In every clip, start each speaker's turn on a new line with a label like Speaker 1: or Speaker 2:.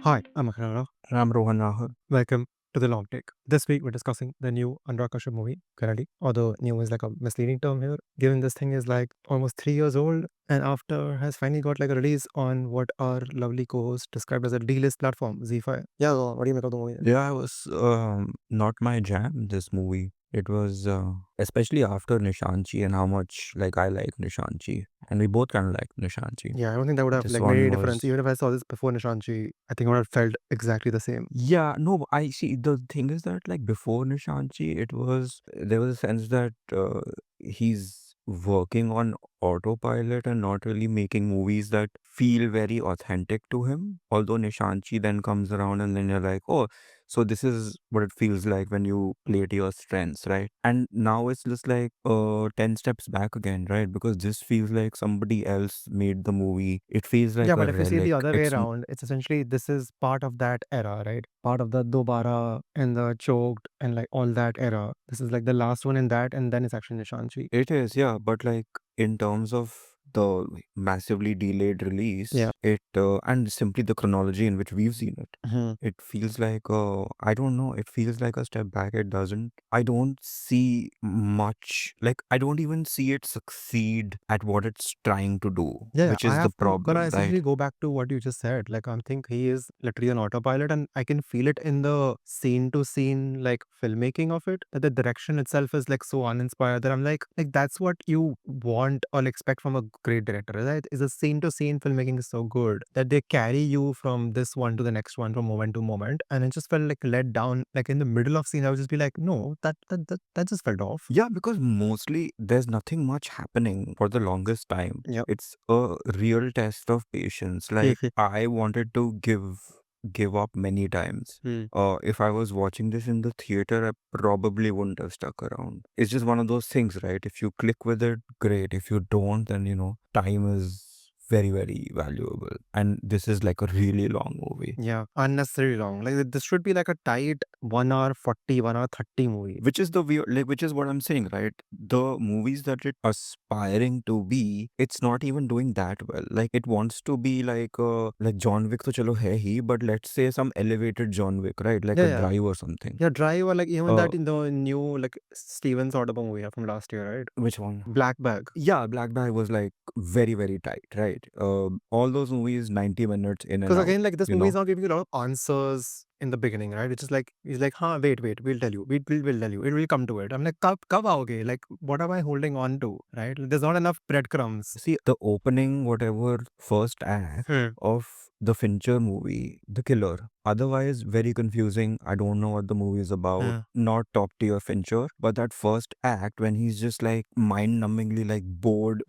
Speaker 1: Hi, I'm Akhara.
Speaker 2: I'm Rohan Nahar.
Speaker 1: Welcome to the Long Take. This week we're discussing the new Anurag Kashyap movie, Karali. Although new is like a misleading term here, given this thing is like almost 3 years old and after has finally got like a release on what our lovely co-host described as a D-list platform, Z5. Yeah, well, what do you make of the movie?
Speaker 2: Yeah, it was not my jam, this movie. It was especially after Nishanchi and how much like I like Nishanchi. And we both kind of like Nishanchi.
Speaker 1: Yeah, I don't think that would have
Speaker 2: This
Speaker 1: like made
Speaker 2: one
Speaker 1: any
Speaker 2: was
Speaker 1: difference. Even if I saw this before Nishanchi, I think I would have felt exactly the same.
Speaker 2: yeah, no, I see. The thing is that like before Nishanchi, there was a sense that he's working on autopilot and not really making movies that feel very authentic to him. Although Nishanchi then comes around and then you're like, oh, so this is what it feels like when you play to your strengths, right? And now it's just like 10 steps back again, right? Because this feels like somebody else made the movie. It feels like
Speaker 1: Yeah,
Speaker 2: a
Speaker 1: but if you see it
Speaker 2: relic.
Speaker 1: the other way
Speaker 2: It's
Speaker 1: around, it's essentially this is part of that era, right? Part of the Dobara and the Choked and like all that era. This is like the last one in that, and then it's actually Nishanchi.
Speaker 2: It is, yeah, but like in terms of the massively delayed
Speaker 1: Yeah.
Speaker 2: release, it and simply the chronology in which we've seen it,
Speaker 1: Mhm.
Speaker 2: it feels like I don't know, it feels like a step back. It doesn't. I don't see much. Like I don't even see it succeed at what it's trying to do,
Speaker 1: Yeah,
Speaker 2: which
Speaker 1: I
Speaker 2: is the
Speaker 1: have to gonna
Speaker 2: problem, right?
Speaker 1: essentially go back to what you just said. Like I think he is literally an autopilot, and I can feel it in the scene to scene like filmmaking of it. That the direction itself is like so uninspired that I'm like that's what you want or expect from a great director, right? Is a scene to scene filmmaking is so good that they carry you from this one to the next one, from moment to moment, and it just felt like let down. Like in the middle of scene, I would just be like, no, that just felt off.
Speaker 2: Yeah, because mostly there's nothing much happening for the longest time.
Speaker 1: Yep.
Speaker 2: It's a real test of patience. Like I wanted to give up many times.
Speaker 1: Hmm.
Speaker 2: If I was watching this in the theater, I probably wouldn't have stuck around. It's just one of those things, right? If you click with it, great. If you don't, then time is very, very valuable. And this is like a really long movie.
Speaker 1: Yeah, unnecessarily long. Like this should be like a tight 1 hour 40, 1 hour 30 movie.
Speaker 2: Which is the weird, like, which is what I'm saying, right? The movies that it aspiring to be, it's not even doing that well. Like, it wants to be like John Wick, to chalo hai hi, but let's say some elevated John Wick, right? Like
Speaker 1: Yeah,
Speaker 2: a
Speaker 1: yeah.
Speaker 2: Drive or something.
Speaker 1: Yeah, Drive or like even
Speaker 2: Uh,
Speaker 1: that in the new like Steven Soderbergh movie from last year, right?
Speaker 2: which one?
Speaker 1: Black Bag.
Speaker 2: Yeah, Black Bag was like very, very tight, right? All those movies, 90 minutes in and
Speaker 1: Because
Speaker 2: out,
Speaker 1: again, like this
Speaker 2: you
Speaker 1: movie is
Speaker 2: know?
Speaker 1: not giving you a lot of answers in the beginning, right? Which is like he's like, huh, wait, we'll tell you. We'll tell you. It will come to it. I'm like, kab aoge? Like, what am I holding on to? Right? There's not enough breadcrumbs.
Speaker 2: See, the opening, whatever first act
Speaker 1: Hmm.
Speaker 2: of the Fincher movie, The Killer, otherwise very confusing. I don't know what the movie is about.
Speaker 1: Yeah.
Speaker 2: Not top tier Fincher, but that first act when he's just like mind numbingly like bored,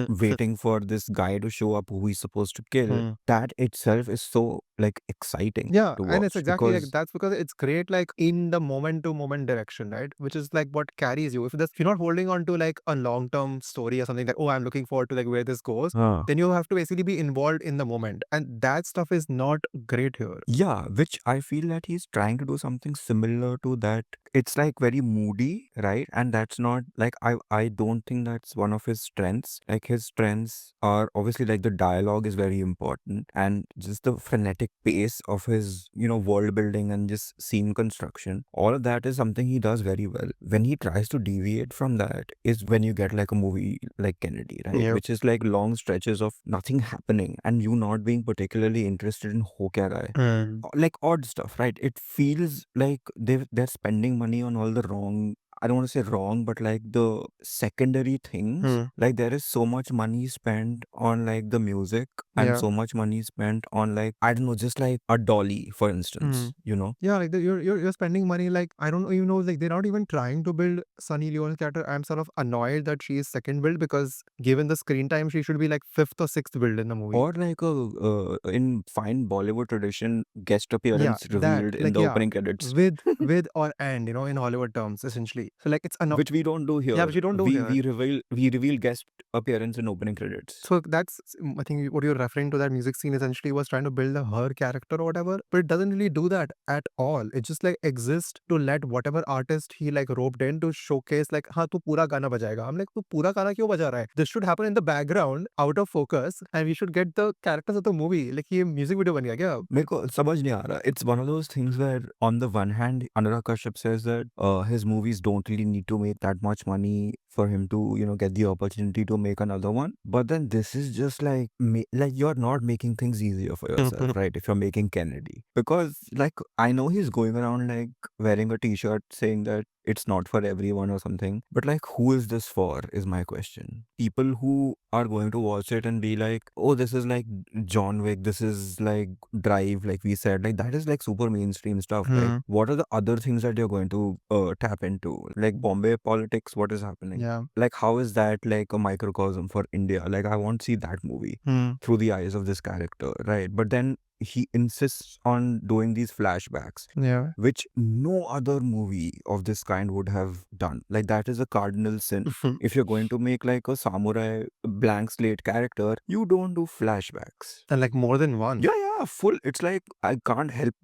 Speaker 2: waiting for this guy to show up who he's supposed to kill,
Speaker 1: Hmm.
Speaker 2: that itself is so like exciting
Speaker 1: Yeah,
Speaker 2: to
Speaker 1: and it's
Speaker 2: watch
Speaker 1: exactly like
Speaker 2: because
Speaker 1: that's because it's great like in the moment to moment direction, right? Which is like what carries you. If you're not holding on to like a long term story or something like, oh, I'm looking forward to like where this goes,
Speaker 2: huh.
Speaker 1: then you have to basically be involved in the moment. And that stuff is not great here.
Speaker 2: Yeah, which I feel that he's trying to do something similar to that. It's like very moody, right? And that's not like I don't think that's one of his strengths. Like his strengths are obviously like the dialogue is very important and just the frenetic pace of his, world building and just scene construction. All of that is something he does very well. When he tries to deviate from that is when you get like a movie like Kennedy, right?
Speaker 1: Yeah.
Speaker 2: Which is like long stretches of nothing happening and you not being particularly interested in Ho Kya Gaye,
Speaker 1: Mm.
Speaker 2: like odd stuff, right? It feels like they're spending money on all the wrong. I don't want to say wrong, but like the secondary things.
Speaker 1: Hmm.
Speaker 2: Like there is so much money spent on like the music and
Speaker 1: Yeah.
Speaker 2: so much money spent on like I don't know, just like a dolly, for
Speaker 1: Hmm.
Speaker 2: instance.
Speaker 1: Yeah, like you're spending money like I don't even know like they're not even trying to build Sunny Leone's character. I'm sort of annoyed that she is second build because given the screen time, she should be like fifth or sixth build in the movie.
Speaker 2: Or like a in fine Bollywood tradition, guest
Speaker 1: Yeah,
Speaker 2: appearance
Speaker 1: that
Speaker 2: revealed in
Speaker 1: like
Speaker 2: the
Speaker 1: yeah,
Speaker 2: opening credits.
Speaker 1: with or and in Hollywood terms essentially. So like it's
Speaker 2: which we don't do
Speaker 1: yeah,
Speaker 2: here.
Speaker 1: but you don't do
Speaker 2: We
Speaker 1: here.
Speaker 2: reveal guest appearance in opening credits.
Speaker 1: So that's I think what you're referring to, that music scene essentially was trying to build a her character or whatever, but it doesn't really do that at all. It just like exists to let whatever artist he like roped in to showcase like हाँ तू पूरा गाना बजाएगा. I'm like तू पूरा गाना क्यों बजा रहा है? This should happen in the background, out of focus, and we should get the characters of the movie. Like ये music video बन गया क्या?
Speaker 2: मेरे को समझ नहीं आ रहा. It's one of those things where on the one hand, Anurag Kashyap says that his movies don't really need to make that much money for him to, you know, get the opportunity to make another one. But then this is just like, like you're not making things easier for yourself, right? If you're making Kennedy. Because like, I know he's going around like wearing a t-shirt saying that it's not for everyone or something. But like, who is this for is my question. People who are going to watch it and be like, oh, this is like John Wick, this is like Drive, like we said, like that is like super mainstream stuff. Like, what are the other things that you're going to tap into? Like Bombay politics, what is happening?
Speaker 1: Yeah.
Speaker 2: Like, how is that like a microcosm for India? Like, I want to see that movie through the eyes of this character, right? But then he insists on doing these flashbacks,
Speaker 1: Yeah.
Speaker 2: which no other movie of this kind would have done. Like, that is a cardinal sin. If you're going to make like a samurai blank slate character, you don't do flashbacks.
Speaker 1: And like more than one.
Speaker 2: Yeah, full. It's like I can't help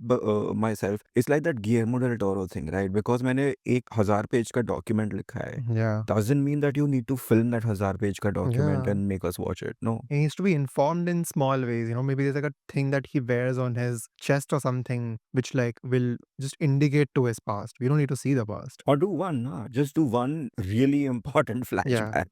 Speaker 2: myself. It's like that Guillermo del Toro thing, right? Because मैंने एक 1000 page का document लिखा है,
Speaker 1: Yeah.
Speaker 2: doesn't mean that you need to film that 1000 page का document
Speaker 1: Yeah.
Speaker 2: and make us watch it. No.
Speaker 1: He needs to be informed in small ways, you know, maybe there's like a thing that he wears on his chest or something which like will just indicate to his past. We don't need to see the past.
Speaker 2: Or do one, nah. Just do one really important
Speaker 1: Yeah.
Speaker 2: flashback.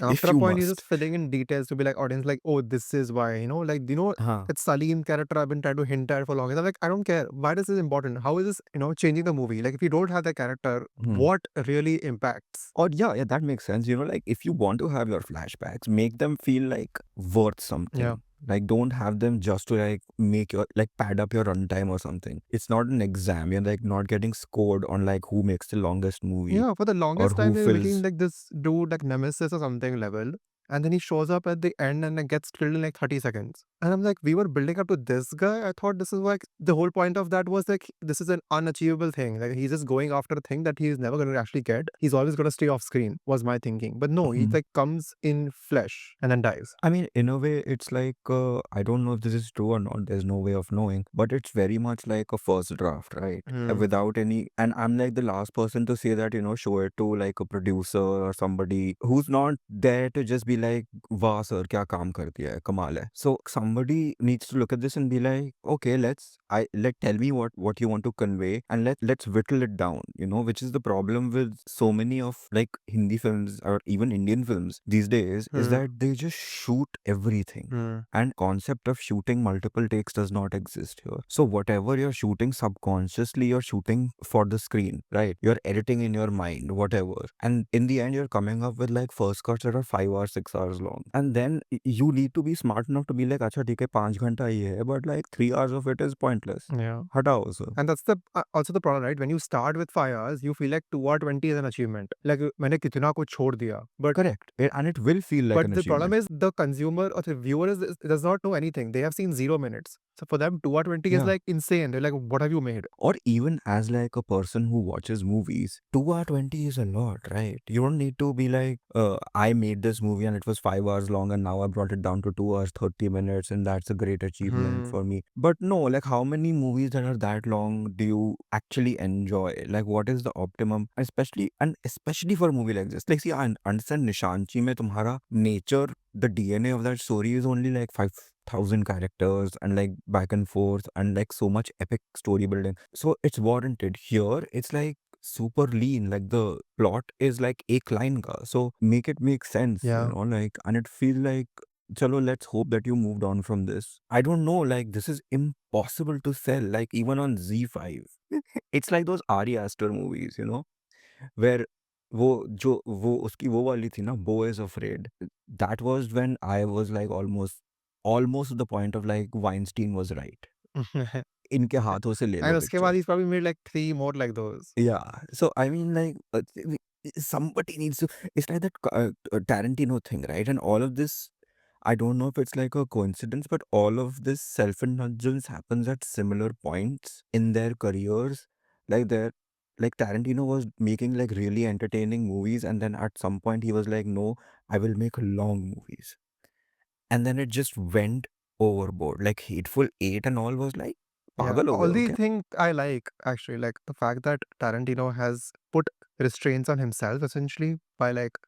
Speaker 1: After
Speaker 2: If
Speaker 1: a
Speaker 2: you
Speaker 1: point, you're just
Speaker 2: must.
Speaker 1: filling in details to be like audience, like, oh, this is why, you know, like, you know,
Speaker 2: Huh.
Speaker 1: that Salim character I've been trying to hint at for long. I'm like, I don't care. Why this is important? How is this, you know, changing the movie? Like, if you don't have that character, what really impacts?
Speaker 2: Or yeah, that makes sense. You know, like if you want to have your flashbacks, make them feel like worth something.
Speaker 1: Yeah.
Speaker 2: Like don't have them just to like make your like pad up your runtime or something. It's not an exam. You're like not getting scored on like who makes the longest movie
Speaker 1: Yeah, for the
Speaker 2: or
Speaker 1: longest
Speaker 2: who
Speaker 1: time, they were making
Speaker 2: fills.
Speaker 1: like this dude like Nemesis or something level. And then he shows up at the end and like gets killed in like 30 seconds. And I'm like, we were building up to this guy. I thought this is like the whole point of that was like this is an unachievable thing. Like he's just going after a thing that he's never gonna actually get. He's always gonna stay off screen, was my thinking. But no, he like comes in flesh and then dies.
Speaker 2: I mean, in a way, it's like I don't know if this is true or not. There's no way of knowing, but it's very much like a first draft, right? Without any, and I'm like the last person to say that, you know, show it to like a producer or somebody who's not there to just be like, "Wow, sir, kya kaam kar diya hai, kamal hai." So somebody needs to look at this and be like, "Okay, tell me what you want to convey, and let's whittle it down." You know, which is the problem with so many of like Hindi films or even Indian films these days is that they just shoot everything. And concept of shooting multiple takes does not exist here. So whatever you're shooting subconsciously, you're shooting for the screen, right? You're editing in your mind, whatever. And in the end, you're coming up with like first cuts that are 5 hours, 6 hours long. And then you need to be smart enough to be like, acha, theek hai, 5 घंटा ही है, but like 3 hours of it is pointless.
Speaker 1: Yeah.
Speaker 2: Hatao, sir.
Speaker 1: And that's the also the problem, right? When you start with 5 hours, you feel like 2 hour 20 is an achievement. Like मैंने कितना कुछ छोड़ दिया. But
Speaker 2: Correct. And it will feel like
Speaker 1: but
Speaker 2: an
Speaker 1: the problem
Speaker 2: achievement.
Speaker 1: is the consumer or the viewer does not know anything. They have seen 0 minutes. So for them, 2 hour 20 is
Speaker 2: Yeah.
Speaker 1: like insane. They're like, what have you made?
Speaker 2: Or even as like a person who watches movies, 2 hour 20 is a lot, right? You don't need to be like, I made this movie and it was 5 hours long and now I brought it down to 2 hours 30 minutes and that's a great achievement for me. But no, like how many movies that are that long do you actually enjoy? Like what is the optimum? Especially for a movie like this. Like see, I understand Nishanchi mein tumhara nature, the DNA of that story is only like 5,000 characters and like back and forth and like so much epic story building. So it's warranted. Here, it's like super lean. Like the plot is like एक line ka. So make it make sense,
Speaker 1: Yeah.
Speaker 2: you know, like, and it feels like, chalo, let's hope that you moved on from this. I don't know, like this is impossible to sell, like even on Z5. It's like those Ari Aster movies, you know, where वो उसकी वो वाली थी ना, Beau is Afraid. That was when I was like almost to the point of like Weinstein was right. इनके हाथों से ले लो
Speaker 1: And उसके
Speaker 2: पिक्चर.
Speaker 1: बाद he's probably made like 3 more like those.
Speaker 2: Yeah. So I mean, like somebody needs to. It's like that Tarantino thing, right? And all of this, I don't know if it's like a coincidence, but all of this self-indulgence happens at similar points in their careers. Like like Tarantino was making like really entertaining movies, and then at some point he was like, no, I will make long movies. And then it just went overboard. Like Hateful Eight and all was like,
Speaker 1: Yeah,
Speaker 2: पागल हो गए
Speaker 1: all
Speaker 2: हो
Speaker 1: the
Speaker 2: क्या?
Speaker 1: thing I like actually, like the fact that Tarantino has put restraints on himself essentially by like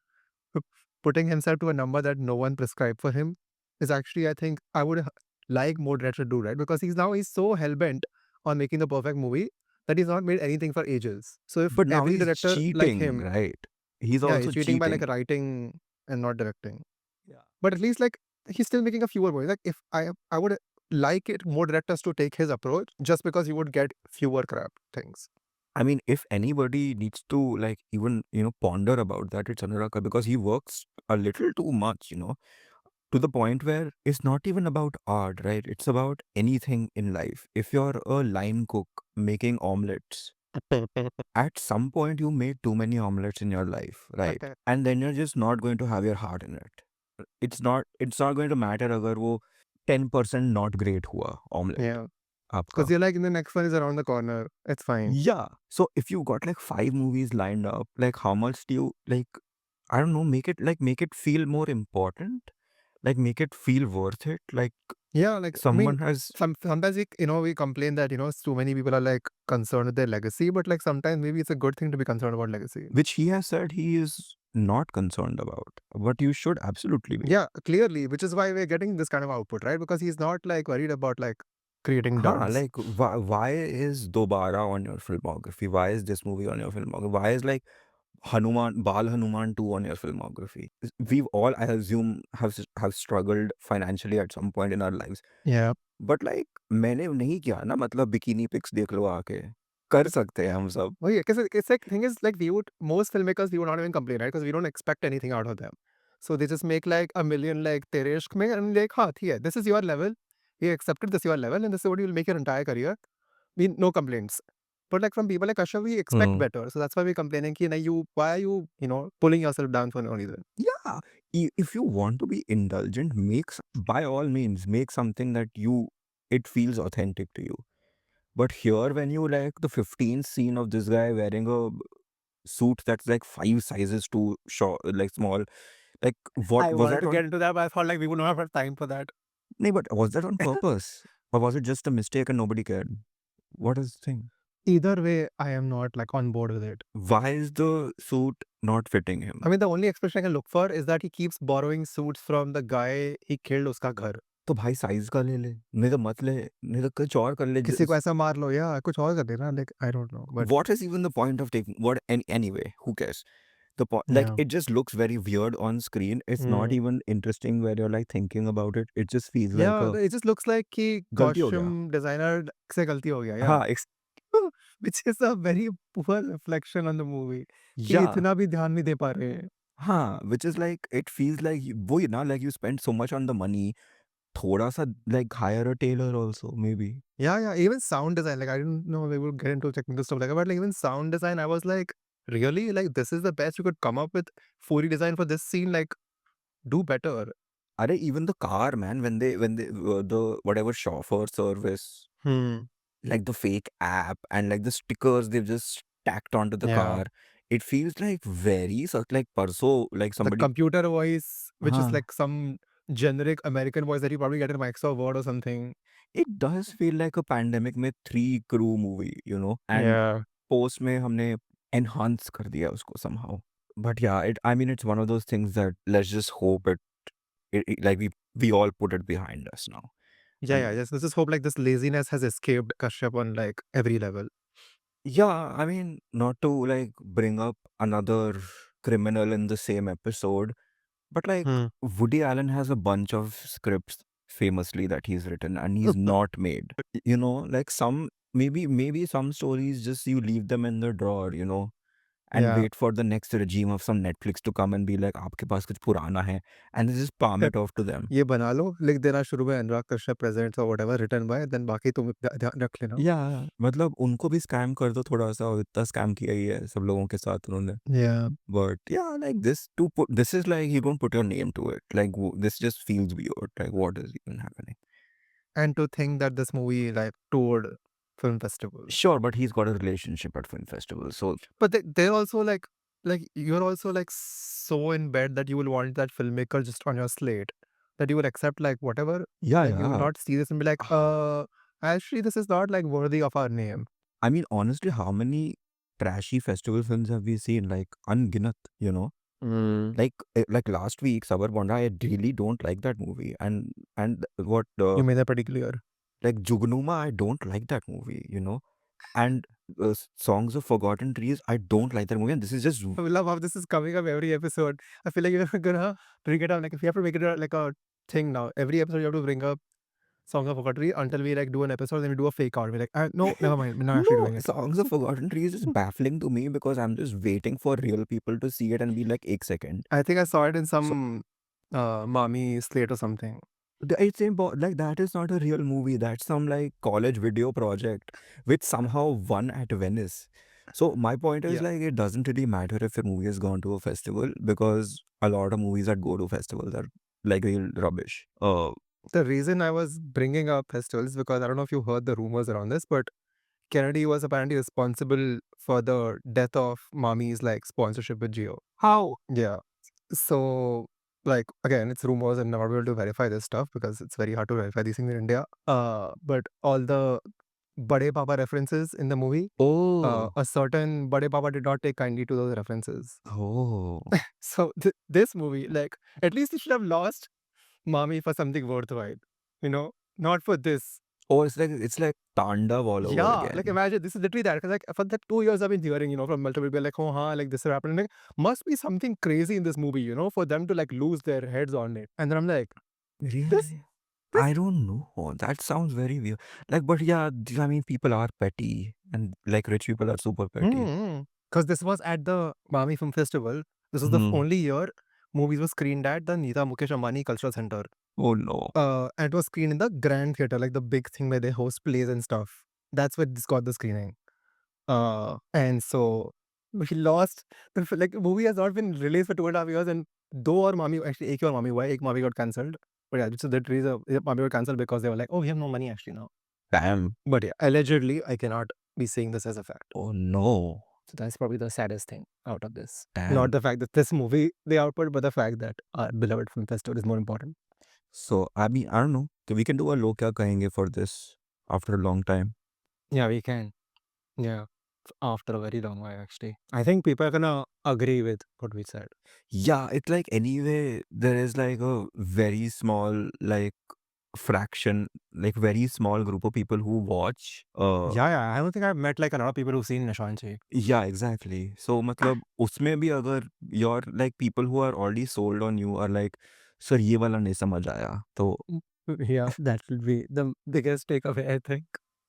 Speaker 1: p- putting himself to a number that no one prescribed for him is actually, I think, I would like more directors to do, right? Because he's so hell bent on making the perfect movie that he's not made anything for ages. So if
Speaker 2: But now
Speaker 1: every
Speaker 2: he's
Speaker 1: director like
Speaker 2: cheating,
Speaker 1: him,
Speaker 2: right? He's
Speaker 1: yeah, he's
Speaker 2: also
Speaker 1: cheating by like
Speaker 2: cheating.
Speaker 1: writing and not directing.
Speaker 2: Yeah.
Speaker 1: But at least like he's still making a fewer movies. Like if I would like it more directors to take his approach just because you would get fewer crap things.
Speaker 2: I mean, if anybody needs to like even, ponder about that, it's Anurag Kashyap, because he works a little too much, to the point where it's not even about art, right? It's about anything in life. If you're a line cook making omelets, at some point you made too many omelets in your life, right? And then you're just not going to have your heart in it. It's not going to matter अगर वो 10% not great हुआ omelet
Speaker 1: Yeah.
Speaker 2: आपका.
Speaker 1: Because you're like, in the next one is around the corner. It's fine.
Speaker 2: Yeah. So if you got like 5 movies lined up, like how much do you like, I don't know, make it feel more important? Like make it feel worth it? Like
Speaker 1: Yeah, like I mean,
Speaker 2: someone has,
Speaker 1: sometimes we complain that too many people are like concerned with their legacy, but like sometimes maybe it's a good thing to be concerned about legacy.
Speaker 2: which he has said he is not concerned about, but you should absolutely be.
Speaker 1: Yeah, clearly, which is why we're getting this kind of output, right? Because he's not like worried about like creating
Speaker 2: Huh,
Speaker 1: duds.
Speaker 2: like why is Dobara on your filmography? Why is this movie on your filmography? Why is like Bal Hanuman 2 on your filmography? We've all, I assume, have struggled financially at some point in our lives.
Speaker 1: Yeah.
Speaker 2: But like मैंने नहीं किया ना, मतलब bikini pics देख लो आके, कर सकते हैं हम सब.
Speaker 1: Oh yeah, because it's like thing is like most filmmakers we would not even complain, right? Because we don't expect anything out of them. So they just make like a million like Tere Ishq Mein and like, ha, yeah, this is your level. You accepted this your level and this is what you'll make your entire career. No complaints. But like from people like Kashyap, we expect
Speaker 2: Hmm.
Speaker 1: better. So that's why we're complaining ki, nahi, why are you pulling yourself down for no reason?
Speaker 2: Yeah, if you want to be indulgent, by all means make something that it feels authentic to you. But here, when you like the 15th scene of this guy wearing a suit that's like 5 sizes too short, like small, like what
Speaker 1: I
Speaker 2: was
Speaker 1: wanted
Speaker 2: that
Speaker 1: to
Speaker 2: on?
Speaker 1: get into that, but I thought like we would not have time for that.
Speaker 2: No, but was that on purpose, or was it just a mistake and nobody cared? What is the thing?
Speaker 1: Either way, I am not like on board with it.
Speaker 2: Why is the suit not fitting him?
Speaker 1: I mean, the only expression I can look for is that he keeps borrowing suits from the guy he killed uska ghar.
Speaker 2: तो भाई size का ले ले, नहीं तो मत ले, नहीं तो कुछ और कर ले.
Speaker 1: किसी को ऐसा मार लो या कुछ और कर देना, like I don't know, but
Speaker 2: What is even the point of taking what? Anyway, who cares? The point, like,
Speaker 1: yeah.
Speaker 2: it just looks very weird on screen. It's not
Speaker 1: Hmm.
Speaker 2: even interesting where you're like thinking about it. It just feels like
Speaker 1: Yeah,
Speaker 2: a
Speaker 1: it just looks like कि
Speaker 2: गलती हो गया.
Speaker 1: costume designer से गलती हो गया, yeah.
Speaker 2: हाँ,
Speaker 1: Which is a very poor reflection on the movie कि
Speaker 2: yeah,
Speaker 1: इतना भी ध्यान नहीं दे पा रहे हैं.
Speaker 2: हाँ, which is like it feels like वही ना, like you spend so much on the money. थोड़ा सा like hire a tailor also maybe.
Speaker 1: Yeah, even sound design, like I didn't know they would get into technical stuff like that, but like even sound design, I was like, really? Like this is the best you could come up with 4D design for this scene? Like, do better.
Speaker 2: Are even the car, man, when they the whatever chauffeur service,
Speaker 1: Hmm.
Speaker 2: like the fake app and like the stickers they've just tacked onto the
Speaker 1: Yeah.
Speaker 2: car. It feels like very such like parso, like
Speaker 1: The
Speaker 2: somebody.
Speaker 1: computer voice, which is
Speaker 2: Huh.
Speaker 1: like some generic American voice that you probably get in Microsoft Word or something.
Speaker 2: It does feel like a pandemic में 3 crew movie, and
Speaker 1: Yeah.
Speaker 2: post में हमने enhance कर दिया उसको somehow. But yeah, I mean, it's one of those things that let's just hope like we all put it behind us now.
Speaker 1: Yeah.
Speaker 2: And
Speaker 1: Just let's just hope like this laziness has escaped Kashyap on like every level.
Speaker 2: yeah, I mean, not to like bring up another criminal in the same episode, but like
Speaker 1: Hmm.
Speaker 2: Woody Allen has a bunch of scripts famously that he's written and he's not made. Like maybe some stories just you leave them in the drawer, and
Speaker 1: Yeah.
Speaker 2: wait for the next regime of some Netflix to come and be like, आपके पास कुछ पुराना है, and they just palm it off to them.
Speaker 1: ये बना लो, लिख देना शुरू में अनुराग कश्यप प्रेजेंट्स और व्हाटएवर रिटन बाय, देन बाकी तुम ध्यान रख लेना.
Speaker 2: Yeah, मतलब उनको भी स्कैम कर दो थोड़ा सा, और इतना स्कैम किया ही है सब लोगों के साथ उन्होंने.
Speaker 1: Yeah.
Speaker 2: But yeah, like this is like you don't put your name to it. Like this just feels weird. Like what is even happening?
Speaker 1: And to think that this movie like toured film festival.
Speaker 2: Sure, but he's got a relationship at film festival. So
Speaker 1: But they're also like you're also like so in bed that you will want that filmmaker just on your slate, that you will accept like whatever.
Speaker 2: yeah,
Speaker 1: Like you will
Speaker 2: yeah.
Speaker 1: not see this and be like, actually this is not like worthy of our name.
Speaker 2: I mean, honestly, how many trashy festival films have we seen? Like unginat, you know? Like last week, Sabar Bonda, I really don't like that movie. And what
Speaker 1: You made that pretty clear.
Speaker 2: like Jugnuma, I don't like that movie, you know? And Songs of Forgotten Trees, I don't like that movie. And this is just
Speaker 1: I love how this is coming up every episode. I feel like you're gonna bring it up. Like if you have to make it like a thing now, every episode you have to bring up Song of Forgotten until we like do an episode, then we do a fake out. We're like, no, never mind. We're not actually
Speaker 2: no,
Speaker 1: doing it.
Speaker 2: Songs of Forgotten Trees is baffling to me because I'm just waiting for real people to see it and be like, "Ek second."
Speaker 1: I think I saw it in
Speaker 2: So
Speaker 1: some mommy slate or something.
Speaker 2: it's like that is not a real movie. That's some like college video project which somehow won at Venice. So my point is
Speaker 1: Yeah.
Speaker 2: like it doesn't really matter if a movie has gone to a festival because a lot of movies that go to festivals are like real rubbish.
Speaker 1: The reason I was bringing up festivals is because I don't know if you heard the rumors around this, but Kennedy was apparently responsible for the death of Mommy's like sponsorship with Geo.
Speaker 2: How?
Speaker 1: Yeah. So like again, it's rumors and I'm not able to verify this stuff because it's very hard to verify these things in India. But all the Bade Papa references in the movie,
Speaker 2: Oh.
Speaker 1: a certain Bade Papa did not take kindly to those references.
Speaker 2: Oh.
Speaker 1: So this movie, like, at least it should have lost Mommy for something worthwhile, you know, not for this.
Speaker 2: Oh, it's like Tandav all over
Speaker 1: Yeah, like
Speaker 2: again.
Speaker 1: imagine this is literally that because like for the 2 years I've been hearing, from multiple people like, oh, like this is happening. Like, must be something crazy in this movie, for them to like lose their heads on it. And then I'm like, this,
Speaker 2: Really?
Speaker 1: this.
Speaker 2: I don't know. That sounds very weird. Like, but yeah, I mean, people are petty, and like rich people are super petty.
Speaker 1: Because this was at the Mami Film Festival. This was the
Speaker 2: Hmm.
Speaker 1: only year movies were screened at the Nita Mukesh Ambani Cultural Center.
Speaker 2: Oh no.
Speaker 1: And it was screened in the Grand Theatre, like the big thing where they host plays and stuff. That's where this got the screening. And so we lost like movie has not been released for 2.5 years, and दो और मामी actually एक ही और मामी हुआ है, एक मामी got cancelled. But yeah, so that reason मामी got cancelled because they were like, oh, we have no money actually now.
Speaker 2: Damn.
Speaker 1: But yeah, allegedly, I cannot be saying this as a fact.
Speaker 2: Oh no.
Speaker 1: So that's probably the saddest thing out of this.
Speaker 2: Damn.
Speaker 1: Not the fact that this movie they output, but the fact that our beloved film festival is more important.
Speaker 2: So I mean, I don't know. We can do a lo kya kahenge for this after a long time.
Speaker 1: Yeah, we can. Yeah, after a very long while, actually. I think people are gonna agree with what we said.
Speaker 2: Yeah, it's like anyway, there is like a very small like fraction, like very small group of people who watch.
Speaker 1: Yeah, I don't think I've met like a lot of people who've seen Nishanchi.
Speaker 2: Yeah, exactly. So मतलब उसमें भी अगर your like people who are already sold on you are like, sir ये वाला नहीं समझ आया तो
Speaker 1: Yeah, that will be the biggest takeaway, I think.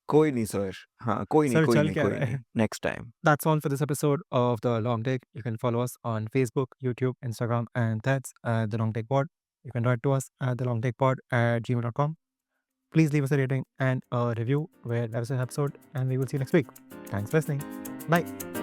Speaker 2: कोई नहीं सर हाँ कोई नहीं
Speaker 1: Sir,
Speaker 2: कोई
Speaker 1: chal
Speaker 2: नहीं
Speaker 1: kya
Speaker 2: कोई
Speaker 1: raha
Speaker 2: नहीं
Speaker 1: hai?
Speaker 2: next time.
Speaker 1: That's all for this episode of The Long Take. You can follow us on Facebook, YouTube, Instagram, and that's The Long Take Pod. You can write to us at thelongtakepod@gmail.com. Please leave us a rating and a review where there's an episode, and we will see you next week. Thanks for listening. Bye.